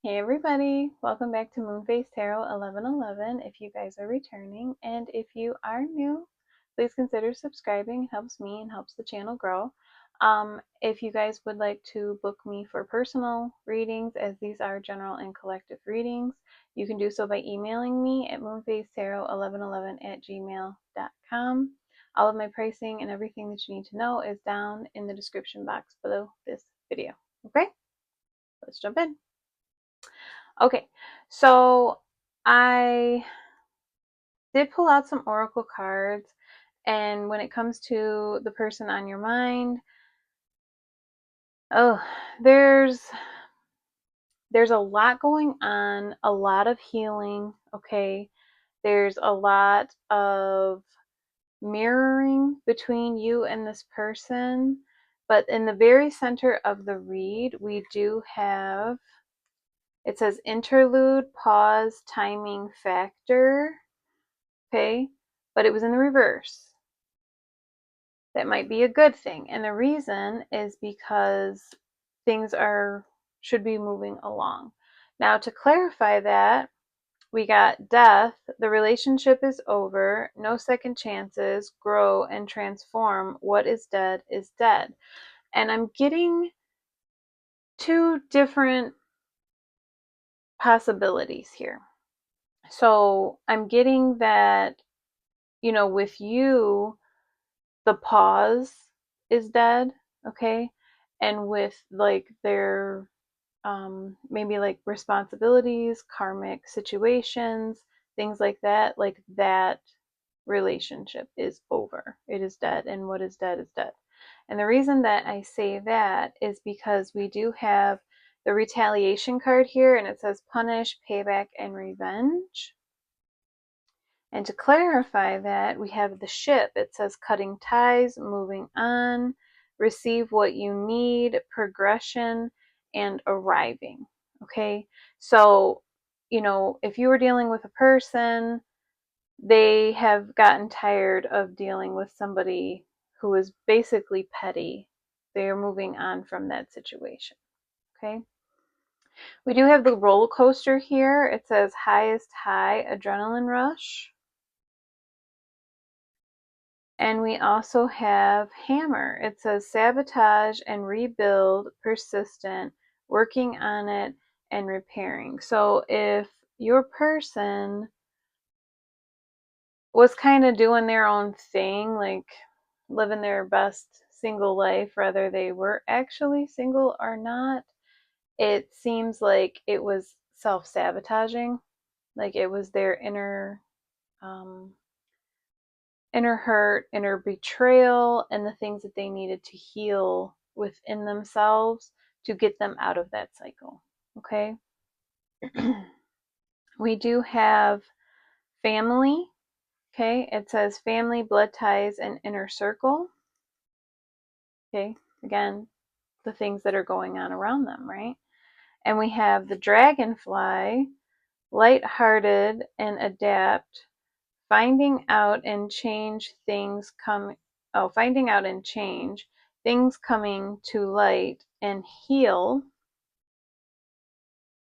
Hey everybody, welcome back to Moonface Tarot 1111 if you guys are returning, and if you are new, please consider subscribing. It helps me and helps the channel grow. If you guys would like to book me for personal readings, as these are general and collective readings, you can do so by emailing me at moonfacetarot1111@gmail.com. All of my pricing and everything that you need to know is down in the description box below this video. Okay, let's jump in. Okay, so I did pull out some oracle cards, and when it comes to the person on your mind, oh, there's a lot going on, a lot of healing, okay? There's a lot of mirroring between you and this person, but in the very center of the read, we do have, it says interlude, pause, timing, factor. Okay, but it was in the reverse. That might be a good thing. And the reason is because things should be moving along. Now, to clarify that, we got death, the relationship is over, no second chances, grow and transform. What is dead is dead. And I'm getting two different possibilities here. So I'm getting that, with you, the pause is dead, okay? And with like their maybe like responsibilities, karmic situations, things like that relationship is over. It is dead, and what is dead is dead. And the reason that I say that is because we do have the retaliation card here, and it says punish, payback, and revenge. And to clarify that, we have the ship. It says cutting ties, moving on, receive what you need, progression, and arriving. Okay, so, if you were dealing with a person, they have gotten tired of dealing with somebody who is basically petty. They are moving on from that situation. Okay, we do have the roller coaster here. It says highest high, adrenaline rush. And we also have hammer. It says sabotage and rebuild, persistent, working on it, and repairing. So if your person was kind of doing their own thing, like living their best single life, whether they were actually single or not, it seems like it was self-sabotaging. Like it was their um, inner hurt, inner betrayal, and the things that they needed to heal within themselves to get them out of that cycle. Okay. We do have family. Okay. It says family, blood ties, and inner circle. Okay. Again, the things that are going on around them, right? And we have the dragonfly, light-hearted and adapt, finding out and change things finding out and change things coming to light and heal.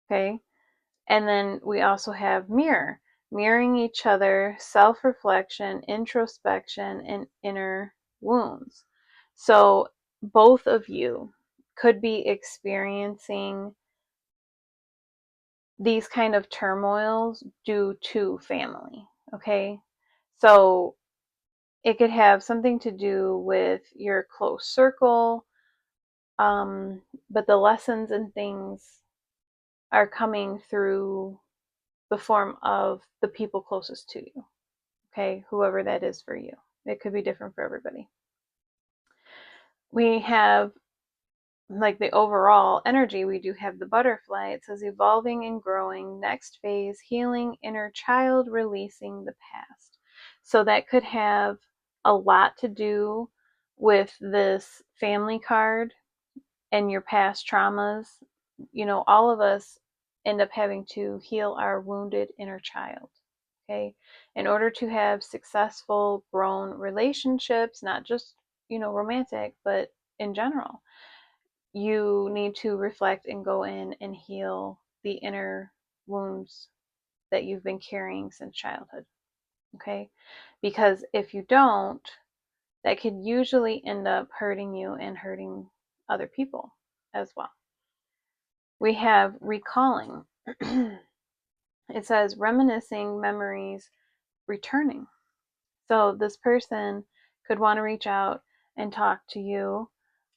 Okay, and then we also have mirroring each other, self-reflection, introspection, and inner wounds. So both of you could be experiencing these kind of turmoils due to family. Okay, so it could have something to do with your close circle, but the lessons and things are coming through the form of the people closest to you, okay? Whoever that is for you. It could be different for everybody. We have like the overall energy, we do have the butterfly. It says evolving and growing, next phase, healing inner child, releasing the past. So that could have a lot to do with this family card and your past traumas. All of us end up having to heal our wounded inner child. Okay, in order to have successful, grown relationships, not just, romantic, but in general, you need to reflect and go in and heal the inner wounds that you've been carrying since childhood. Okay? Because if you don't, that could usually end up hurting you and hurting other people as well. We have recalling. It says reminiscing memories returning. So this person could want to reach out and talk to you.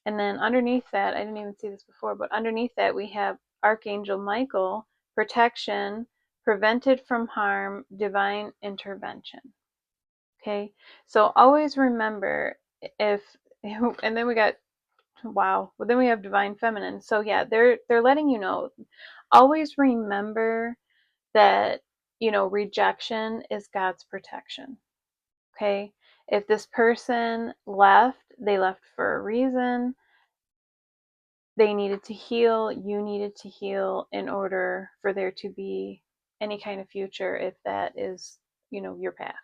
And then underneath that, I didn't even see this before, but underneath that we have Archangel Michael, protection, prevented from harm, divine intervention. Okay, so always remember if, and then we got, wow, well then we have divine feminine. So yeah, they're letting you know, always remember that, rejection is God's protection. Okay, if this person left, they left for a reason. They needed to heal, you needed to heal in order for there to be any kind of future, if that is, your path.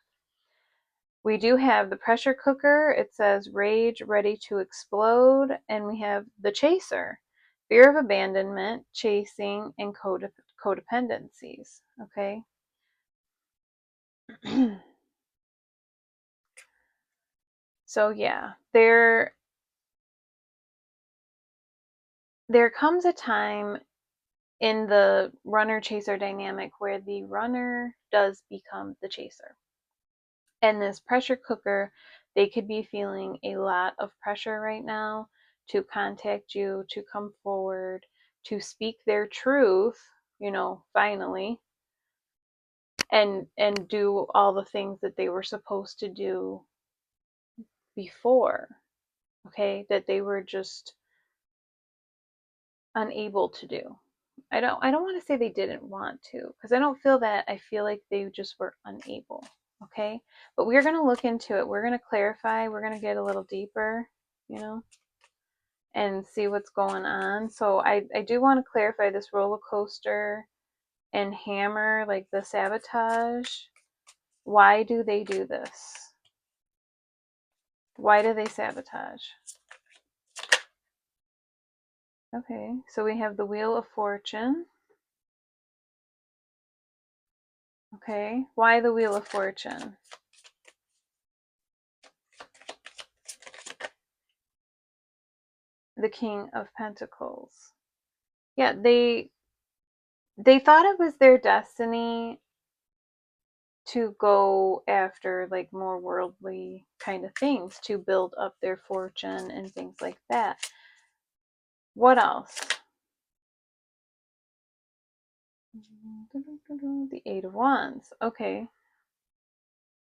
We do have the pressure cooker. It says rage ready to explode. And we have the chaser, fear of abandonment, chasing, and codependencies. Okay. So yeah, there comes a time in the runner chaser dynamic where the runner does become the chaser. And this pressure cooker, they could be feeling a lot of pressure right now to contact you, to come forward, to speak their truth, finally, and do all the things that they were supposed to do before, okay, that they were just unable to do. I don't want to say they didn't want to, because I don't feel that. I feel like they just were unable. Okay, but we're going to look into it. We're going to clarify. We're going to get a little deeper, and see what's going on. So I do want to clarify this roller coaster and hammer, like the sabotage. Why do they do this? Why do they sabotage? Okay, so we have the Wheel of Fortune. Okay, why the Wheel of Fortune? The King of Pentacles. Yeah, they thought it was their destiny to go after like more worldly kind of things, to build up their fortune and things like that. What else? The Eight of Wands. Okay.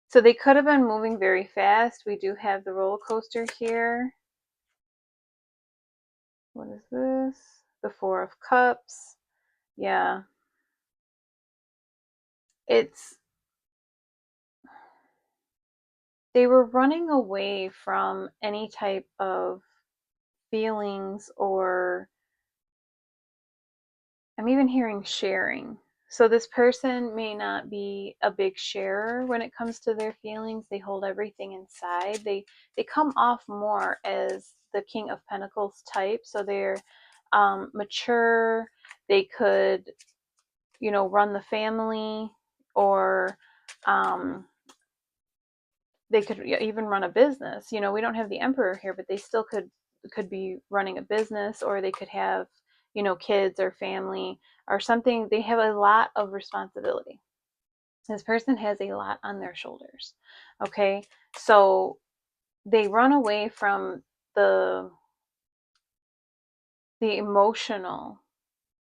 So they could have been moving very fast. We do have the roller coaster here. What is this? The Four of Cups. Yeah. They were running away from any type of feelings, or I'm even hearing sharing. So this person may not be a big sharer when it comes to their feelings. They hold everything inside. They come off more as the King of Pentacles type. So they're mature. They could, run the family, or they could even run a business. We don't have the Emperor here, but they still could be running a business, or they could have, kids or family or something. They have a lot of responsibility. This person has a lot on their shoulders. Okay, so they run away from the emotional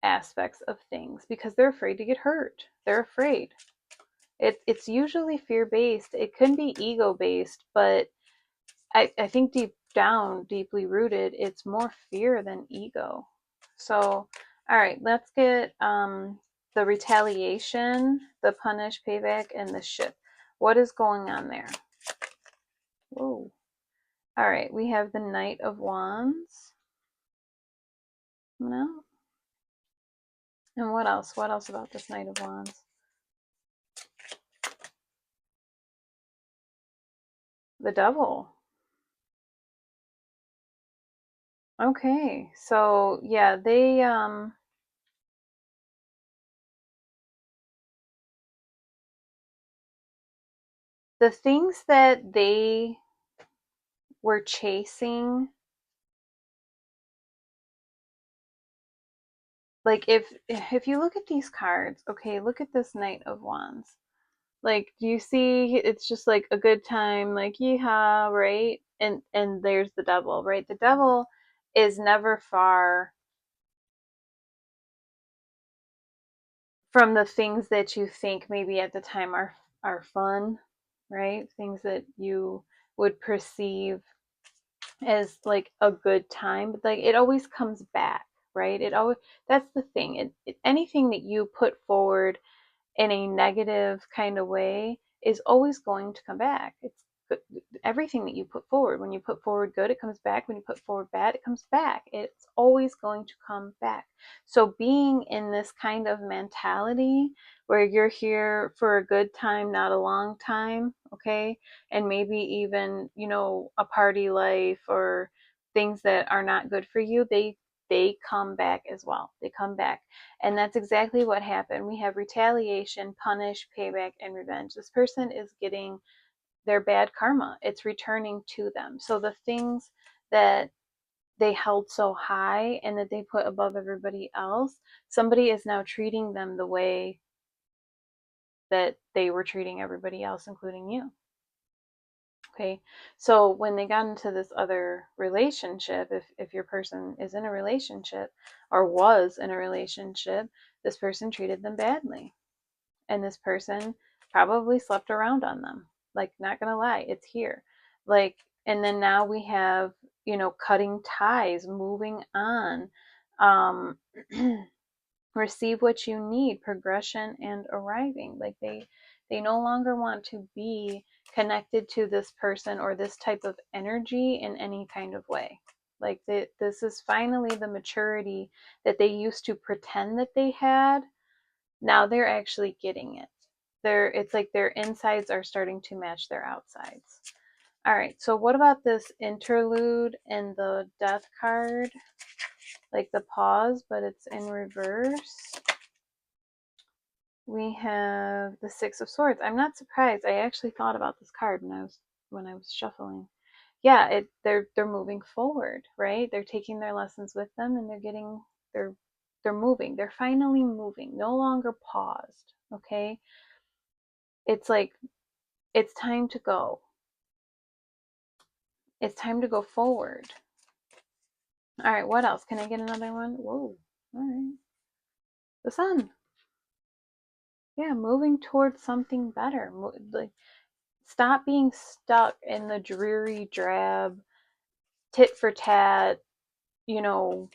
aspects of things because they're afraid to get hurt. They're afraid. It's usually fear based. It can be ego based, but I think deep down, deeply rooted, it's more fear than ego. So, all right, let's get the retaliation, the punish, payback, and the ship. What is going on there? Whoa. All right, we have the Knight of Wands. No. And what else? What else about this Knight of Wands? The Devil. Okay, so yeah, the things that they were chasing, like if you look at these cards, okay, look at this Knight of Wands. Like, do you see it's just like a good time, like yeehaw, right? And there's the devil, right? The devil is never far from the things that you think maybe at the time are fun, right? Things that you would perceive as like a good time, but like it always comes back, right? It always, that's the thing. Anything that you put forward in a negative kind of way is always going to come back. It's everything that you put forward. When you put forward good, it comes back. When you put forward bad, it comes back. It's always going to come back. So being in this kind of mentality where you're here for a good time, not a long time, okay? And maybe even, a party life or things that are not good for you, they come back as well. They come back. And that's exactly what happened. We have retaliation, punish, payback, and revenge. This person is getting their bad karma. It's returning to them. So the things that they held so high and that they put above everybody else, somebody is now treating them the way that they were treating everybody else, including you. Okay, so when they got into this other relationship, if your person is in a relationship or was in a relationship, this person treated them badly. And this person probably slept around on them. Like, not gonna lie, it's here. Like, and then now we have, cutting ties, moving on, um, receive what you need, progression and arriving. Like they no longer want to be connected to this person or this type of energy in any kind of way. Like this is finally the maturity that they used to pretend that they had. Now they're actually getting it. It's like their insides are starting to match their outsides. All right, so what about this interlude and the death card? Like the pause, but it's in reverse. We have the Six of Swords. I'm not surprised. I actually thought about this card when I was shuffling. Yeah, they're moving forward, right? They're taking their lessons with them and they're moving. They're finally moving, no longer paused, okay? It's like it's time to go. It's time to go forward. All right, what else? Can I get another one? Whoa. All right. The sun. Yeah, moving towards something better. Like, stop being stuck in the dreary, drab, tit for tat, you know,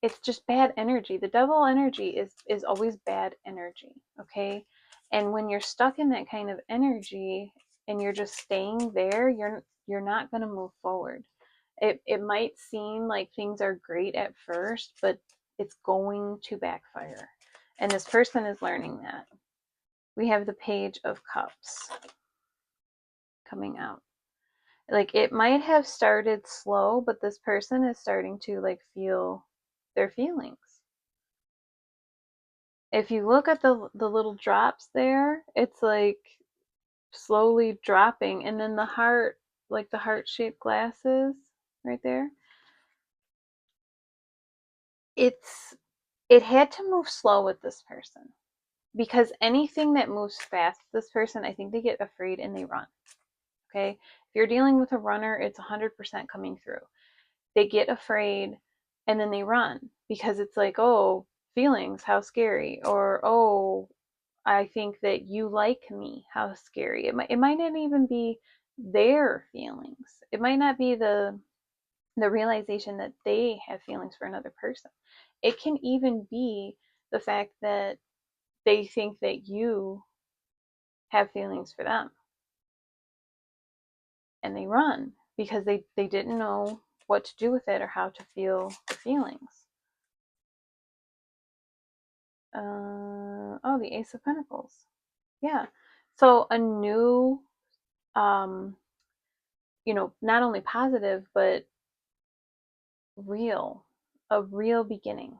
it's just bad energy. The devil energy is always bad energy, okay? And when you're stuck in that kind of energy and you're just staying there, you're not going to move forward. It might seem like things are great at first, but it's going to backfire. And this person is learning that. We have the Page of Cups coming out. Like, it might have started slow, but this person is starting to like feel their feelings. If you look at the little drops there, it's like slowly dropping, and then the heart, like the heart-shaped glasses right there, it had to move slow with this person, because anything that moves fast with this person, I think they get afraid and they run. Okay, if you're dealing with a runner, it's 100% coming through. They get afraid and then they run because it's like, oh, feelings, how scary, or oh, I think that you like me, how scary. It might not even be their feelings. It might not be the realization that they have feelings for another person. It can even be the fact that they think that you have feelings for them and they run because they didn't know what to do with it or how to feel the feelings. Oh, the Ace of Pentacles. Yeah. So a new, um, not only positive, but real, a real beginning,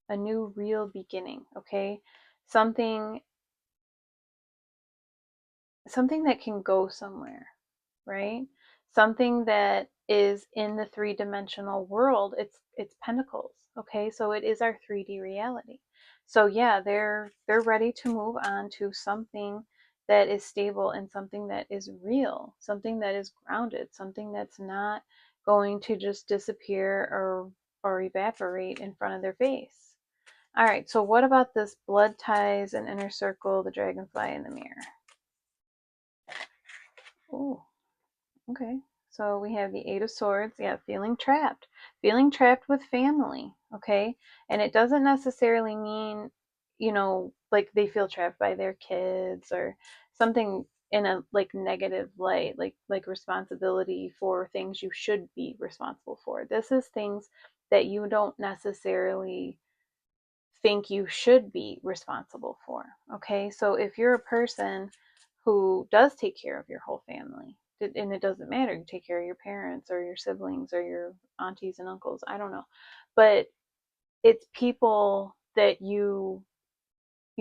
a new real beginning. Okay. Something, something that can go somewhere, right? Something that is in the three-dimensional world. It's pentacles, okay? So it is our 3D reality. So yeah, they're ready to move on to something that is stable and something that is real, something that is grounded, something that's not going to just disappear or evaporate in front of their face. All right, so what about this blood ties and inner circle, the dragonfly in the mirror? Oh, okay. So we have the Eight of Swords. Yeah, feeling trapped with family. Okay. And it doesn't necessarily mean, like they feel trapped by their kids or something in a like negative light, like responsibility for things you should be responsible for. This is things that you don't necessarily think you should be responsible for. Okay, so if you're a person who does take care of your whole family, and it doesn't matter, you take care of your parents or your siblings or your aunties and uncles, I don't know, but it's people that you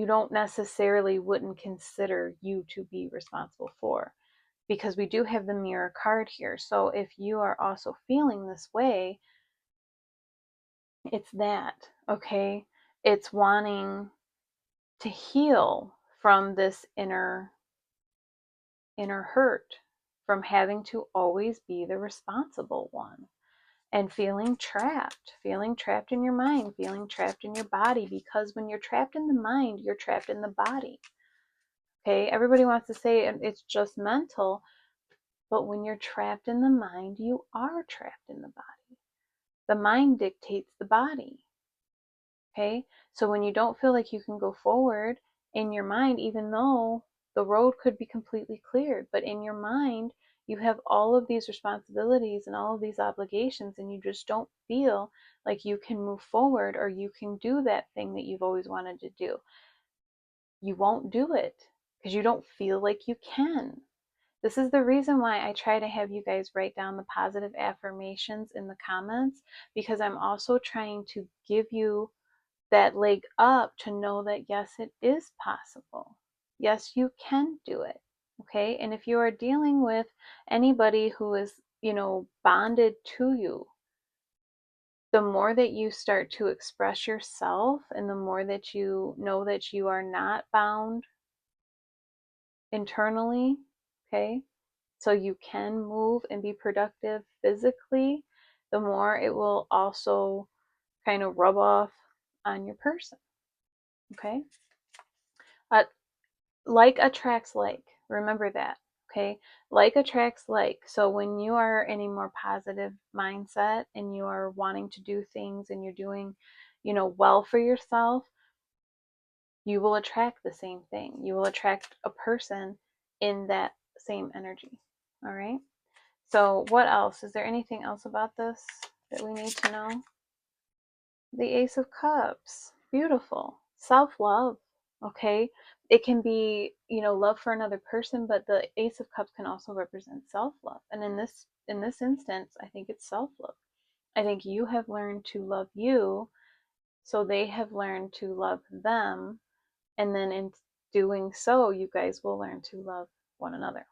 don't necessarily wouldn't consider you to be responsible for, because we do have the mirror card here. So if you are also feeling this way, it's that, okay? It's wanting to heal from this inner hurt, from having to always be the responsible one, and feeling trapped in your mind, feeling trapped in your body, because when you're trapped in the mind, you're trapped in the body. Okay, everybody wants to say it's just mental, but when you're trapped in the mind, you are trapped in the body. The mind dictates the body. Okay, so when you don't feel like you can go forward in your mind, even though the road could be completely cleared, but in your mind, you have all of these responsibilities and all of these obligations, and you just don't feel like you can move forward or you can do that thing that you've always wanted to do. You won't do it because you don't feel like you can. This is the reason why I try to have you guys write down the positive affirmations in the comments, because I'm also trying to give you that leg up to know that yes, it is possible. Yes, you can do it. Okay. And if you are dealing with anybody who is, bonded to you, the more that you start to express yourself and the more that you know that you are not bound internally, okay, so you can move and be productive physically, the more it will also kind of rub off on your person. Okay. Uh, like attracts like. Remember that. Okay. Like attracts like. So when you are in a more positive mindset and you are wanting to do things and you're doing, well for yourself, you will attract the same thing. You will attract a person in that same energy. All right. So what else? Is there anything else about this that we need to know? The Ace of Cups. Beautiful. Self-love. Okay. It can be, love for another person, but the Ace of Cups can also represent self-love. And in this instance, I think it's self-love. I think you have learned to love you, so they have learned to love them, and then in doing so, you guys will learn to love one another.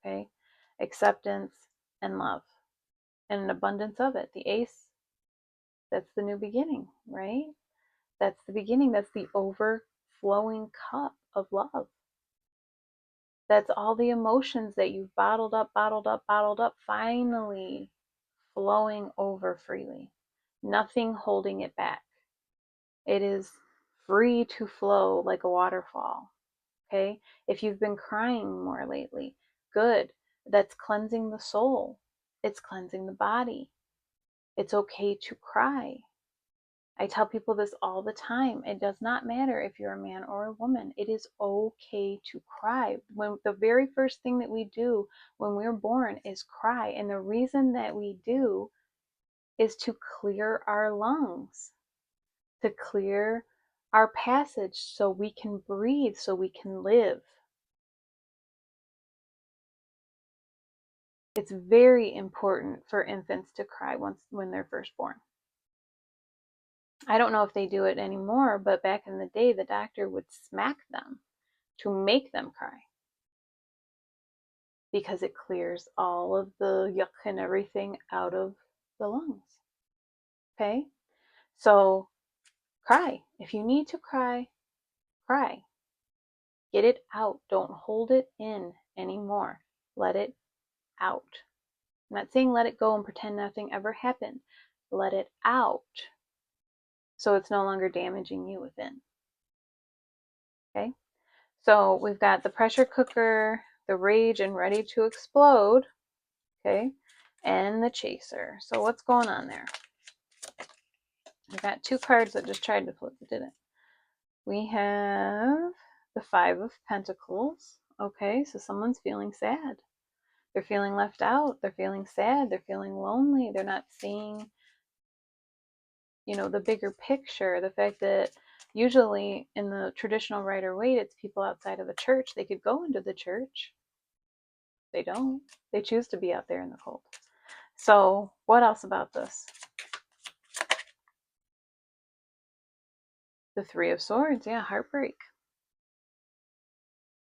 Okay? Acceptance and love, and an abundance of it. The Ace, that's the new beginning, right? That's the beginning. That's the overflowing cup of love. That's all the emotions that you've bottled up, bottled up, bottled up, finally flowing over freely. Nothing holding it back. It is free to flow like a waterfall. Okay? If you've been crying more lately, good. That's cleansing the soul. It's cleansing the body. It's okay to cry. I tell people this all the time. It does not matter if you're a man or a woman. It is okay to cry. When the very first thing that we do when we're born is cry. And the reason that we do is to clear our lungs, to clear our passage so we can breathe, so we can live. It's very important for infants to cry when they're first born. I don't know if they do it anymore, but back in the day, the doctor would smack them to make them cry. because it clears all of the yuck and everything out of the lungs. Okay? So cry. If you need to cry, cry. Get it out. Don't hold it in anymore. Let it out. I'm not saying let it go and pretend nothing ever happened. Let it out so it's no longer damaging you within. Okay? So we've got the pressure cooker, the rage and ready to explode, okay, and the chaser. So what's going on there? We've got two cards that just tried to flip, it didn't. We have the Five of Pentacles. Okay, so someone's feeling sad. They're feeling left out. They're feeling sad. They're feeling lonely. They're not seeing, the bigger picture. The fact that usually in the traditional Rider-Waite, it's people outside of the church. They could go into the church. They don't. They choose to be out there in the cold. So what else about this? The Three of Swords. Yeah, heartbreak.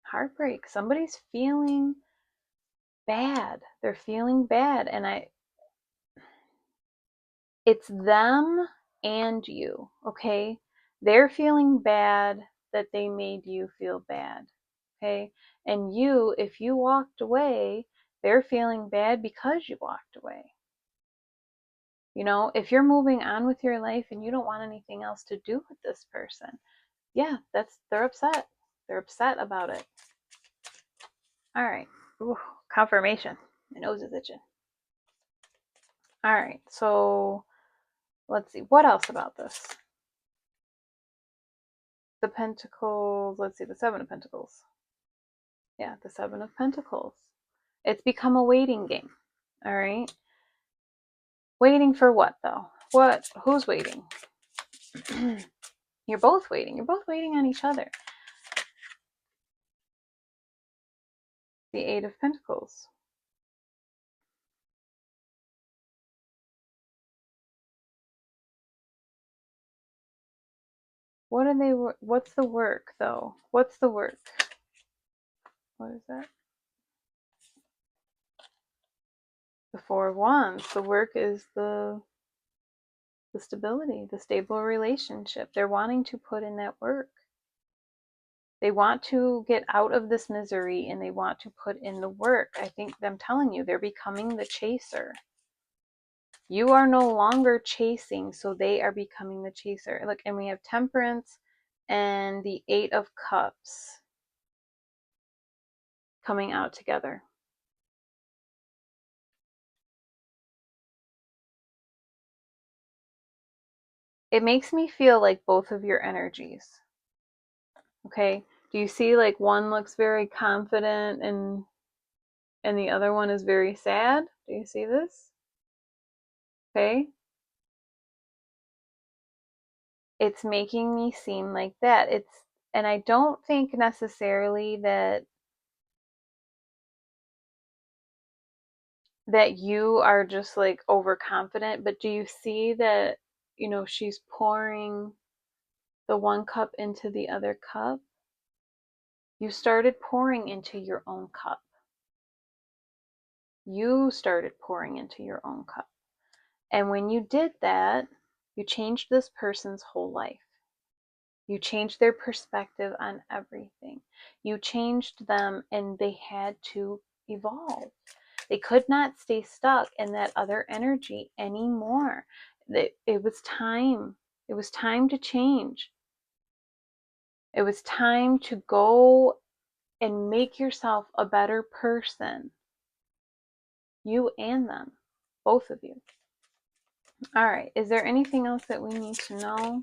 Heartbreak. Somebody's feeling bad. They're feeling bad. And it's them and you, okay? They're feeling bad that they made you feel bad, okay? And you, if you walked away, they're feeling bad because you walked away. If you're moving on with your life and you don't want anything else to do with this person, yeah, they're upset. They're upset about it. All right. Ooh, confirmation. My nose is itching. All right. So let's see. What else about this? The Pentacles. Let's see. The Seven of Pentacles. Yeah, the Seven of Pentacles. It's become a waiting game. All right. Waiting for what, though? What? Who's waiting? You're both waiting. You're both waiting on each other. The Eight of Pentacles. What are they? What's the work, though? What's the work? What is that? The Four of Wands. The work is the stability, the stable relationship. They're wanting to put in that work. They want to get out of this misery and they want to put in the work. I think I'm telling you, they're becoming the chaser. You are no longer chasing, so they are becoming the chaser. Look, and we have Temperance and the Eight of Cups coming out together. It makes me feel like both of your energies. Okay? Do you see like one looks very confident and the other one is very sad? Do you see this? Okay? It's making me seem like that. And I don't think necessarily that you are just like overconfident, but do you see that, she's pouring the one cup into the other cup? You started pouring into your own cup. You started pouring into your own cup. And when you did that, you changed this person's whole life. You changed their perspective on everything. You changed them and they had to evolve. They could not stay stuck in that other energy anymore. It was time. It was time to change. It was time to go and make yourself a better person. You and them. Both of you. All right. Is there anything else that we need to know?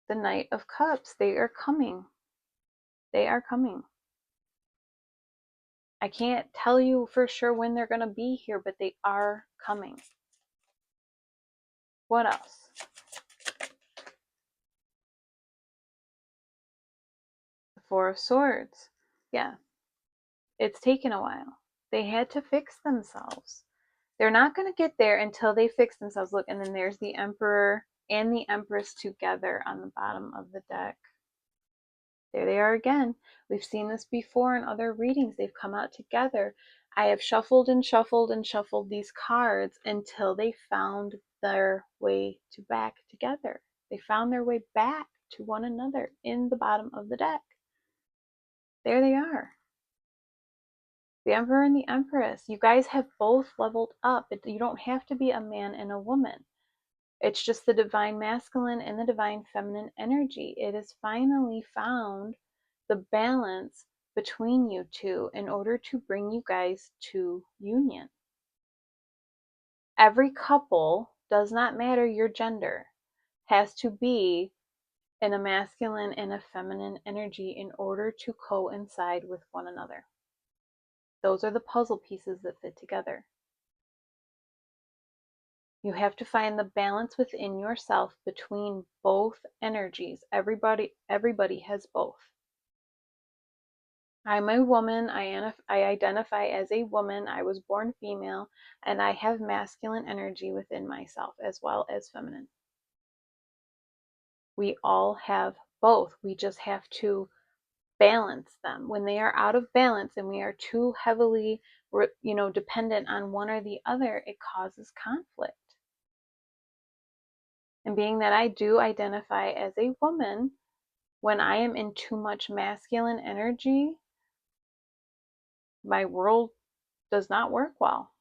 The Knight of Cups. They are coming. They are coming. I can't tell you for sure when they're going to be here, but they are coming. What else? The Four of Swords. Yeah, it's taken a while. They had to fix themselves. They're not going to get there until they fix themselves. Look, and then there's the Emperor and the Empress together on the bottom of the deck. There they are again. We've seen this before in other readings. They've come out together. I have shuffled and shuffled and shuffled these cards until they found their way to back together. They found their way back to one another in the bottom of the deck. There they are. The Emperor and the Empress. You guys have both leveled up. You don't have to be a man and a woman. It's just the divine masculine and the divine feminine energy. It has finally found the balance between you two in order to bring you guys to union. Every couple, does not matter your gender, has to be in a masculine and a feminine energy in order to coincide with one another. Those are the puzzle pieces that fit together. You have to find the balance within yourself between both energies. Everybody has both. I'm a woman. I identify as a woman. I was born female, and I have masculine energy within myself as well as feminine. We all have both. We just have to balance them. When they are out of balance and we are too heavily, dependent on one or the other, it causes conflict. And being that I do identify as a woman, when I am in too much masculine energy, my world does not work well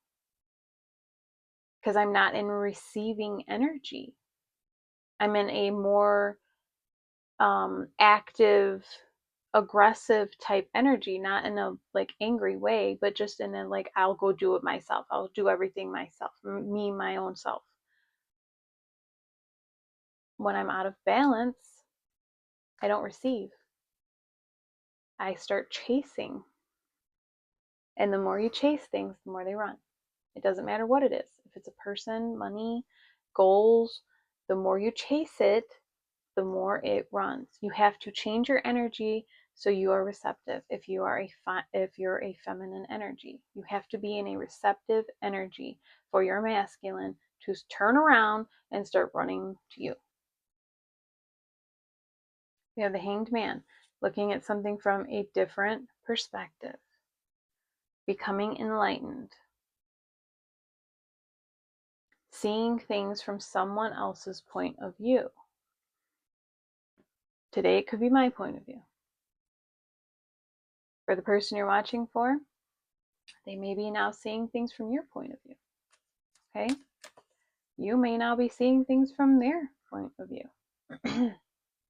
because I'm not in receiving energy. I'm in a more active, aggressive type energy, not in a like angry way, but just in a like, I'll go do it myself. I'll do everything myself, me, my own self. When I'm out of balance, I don't receive. I start chasing. And the more you chase things, the more they run. It doesn't matter what it is. If it's a person, money, goals, the more you chase it, the more it runs. You have to change your energy so you are receptive. If you're a feminine energy, you have to be in a receptive energy for your masculine to turn around and start running to you. We have the Hanged Man, looking at something from a different perspective, becoming enlightened, seeing things from someone else's point of view. Today it could be my point of view. For the person you're watching for, they may be now seeing things from your point of view. Okay? You may now be seeing things from their point of view.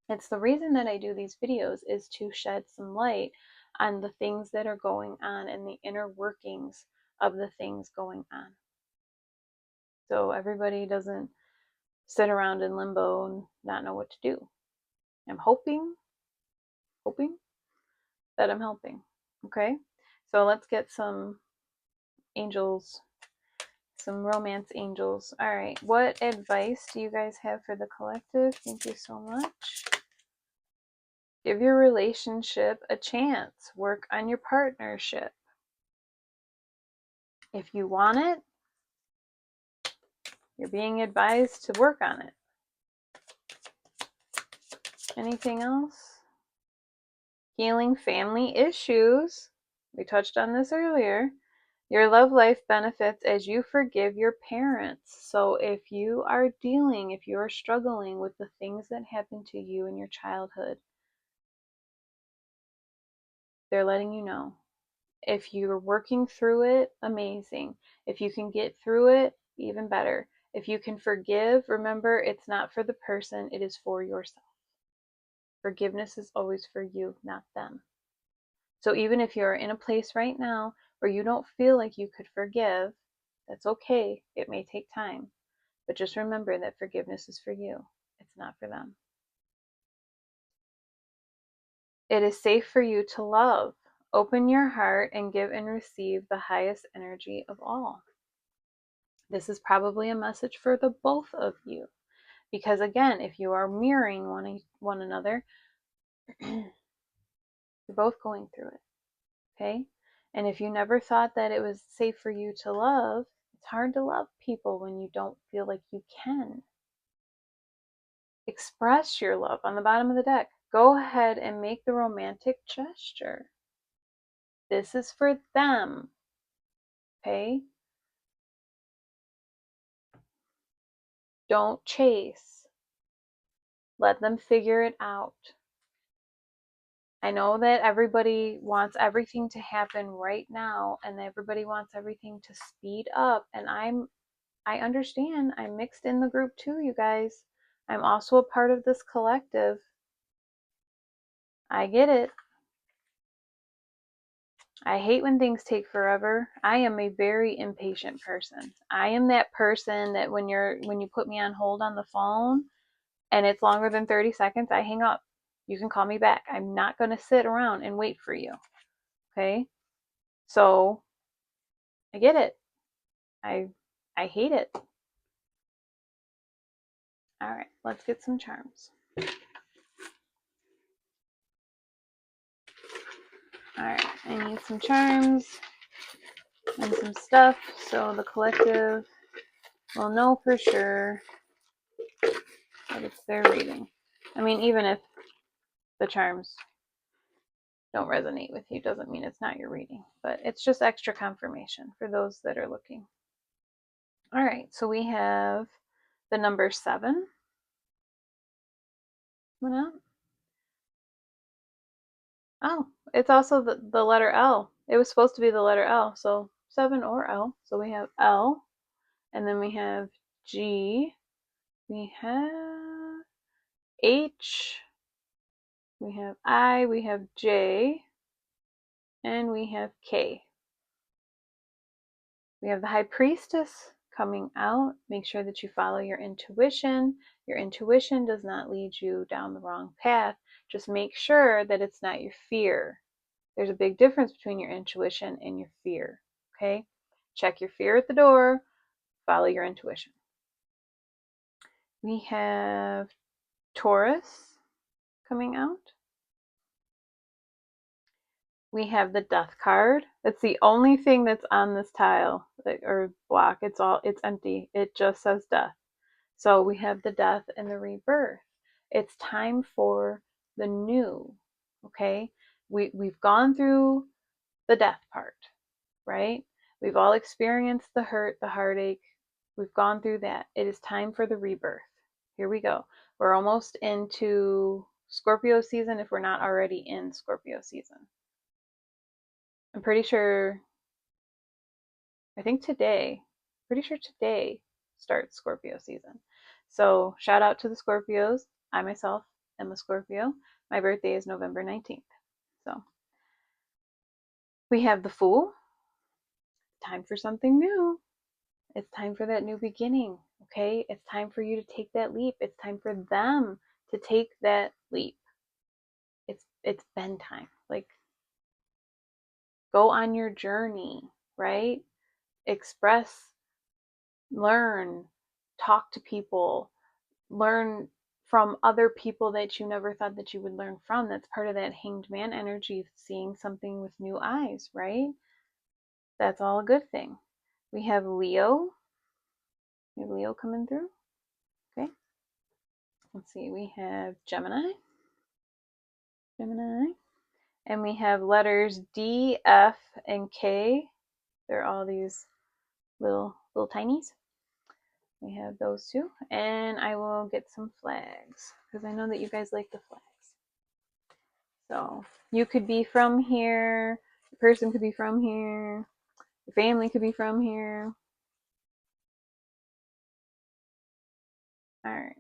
It's the reason that I do these videos, is to shed some light on the things that are going on and the inner workings of the things going on. So everybody doesn't sit around in limbo and not know what to do. I'm hoping that I'm helping. Okay? So let's get some angels, some romance angels. All right. What advice do you guys have for the collective? Thank you so much. Give your relationship a chance. Work on your partnership. If you want it, you're being advised to work on it. Anything else? Healing family issues. We touched on this earlier. Your love life benefits as you forgive your parents. So if you are struggling with the things that happened to you in your childhood, they're letting you know. If you're working through it, amazing. If you can get through it, even better. If you can forgive, remember, it's not for the person, it is for yourself. Forgiveness is always for you, not them. So even if you're in a place right now where you don't feel like you could forgive, that's okay. It may take time. But just remember that forgiveness is for you. It's not for them. It is safe for you to love. Open your heart and give and receive the highest energy of all. This is probably a message for the both of you. Because again, if you are mirroring one another, you're both going through it. Okay? And if you never thought that it was safe for you to love, it's hard to love people when you don't feel like you can. Express your love on the bottom of the deck. go ahead and make the romantic gesture. This is for them. Okay? Don't chase. Let them figure it out. I know that everybody wants everything to happen right now and everybody wants everything to speed up, and I understand. I'm mixed in the group too, you guys. I'm also a part of this collective. I get it. I hate when things take forever. I am a very impatient person. I am that person that when you put me on hold on the phone and it's longer than 30 seconds, I hang up. You can call me back. I'm not going to sit around and wait for you. Okay? So, I get it. I hate it. All right, let's get some charms. All right, I need some charms and some stuff so the collective will know for sure that it's their reading. I mean, even if the charms don't resonate with you, doesn't mean it's not your reading, but it's just extra confirmation for those that are looking. All right, so we have the number 7. Oh, it's also the letter L. It was supposed to be the letter L, so 7 or L. So we have L, and then we have G, we have H, we have I, we have J, and we have K. We have the High Priestess coming out. Make sure that you follow your intuition. Your intuition does not lead you down the wrong path. Just make sure that it's not your fear. There's a big difference between your intuition and your fear. Okay? Check your fear at the door. Follow your intuition. We have Taurus coming out. We have the Death card. That's the only thing that's on this tile or block. It's empty. It just says death. So we have the death and the rebirth. It's time for the new. Okay? We've gone through the death part, right? We've all experienced the hurt, the heartache. We've gone through that. It is time for the rebirth. Here we go. We're almost into Scorpio season if we're not already in Scorpio season. I'm pretty sure, pretty sure today starts Scorpio season. So shout out to the Scorpios. I myself am a Scorpio. My birthday is November 19th. So we have the Fool. Time for something new. It's time for that new beginning. Okay? It's time for you to take that leap. It's time for them to take that leap. It's been time. Like, go on your journey, right? Express, learn, talk to people, learn from other people that you never thought that you would learn from. That's part of that hanged man energy of seeing something with new eyes, right? That's all a good thing. We have Leo. We have Leo coming through. Okay. Let's see. We have Gemini. And we have letters D, F, and K. They're all these little tinies. We have those two. And I will get some flags because I know that you guys like the flags. So you could be from here. The person could be from here. The family could be from here. All right.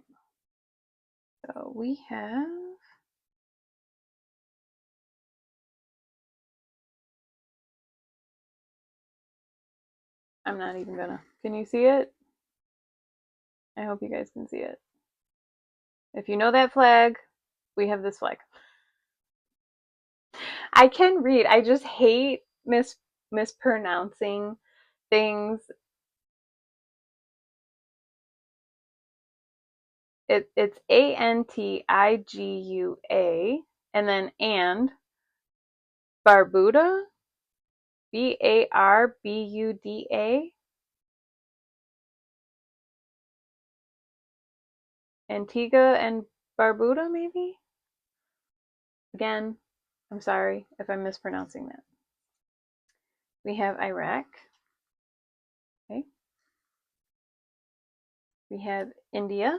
So we have I'm not even gonna. Can you see it? I hope you guys can see it. If you know that flag, we have this flag. I can read. I just hate mispronouncing things. It's Antigua and then Barbuda, Barbuda, Antigua and Barbuda maybe. Again, I'm sorry if I'm mispronouncing that. We have Iraq. Okay. We have India.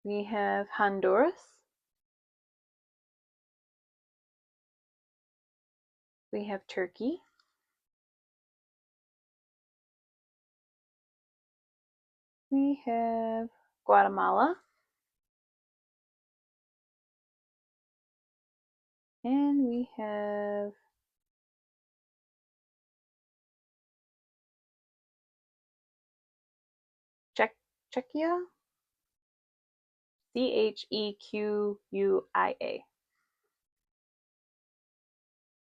We have Honduras. We have Turkey. We have Guatemala. And we have Czechia. Chequia.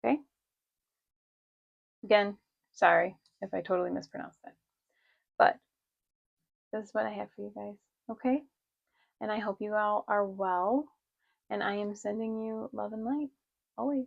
Okay. Again, sorry if I totally mispronounced that. But this is what I have for you guys. Okay. And I hope you all are well. And I am sending you love and light always.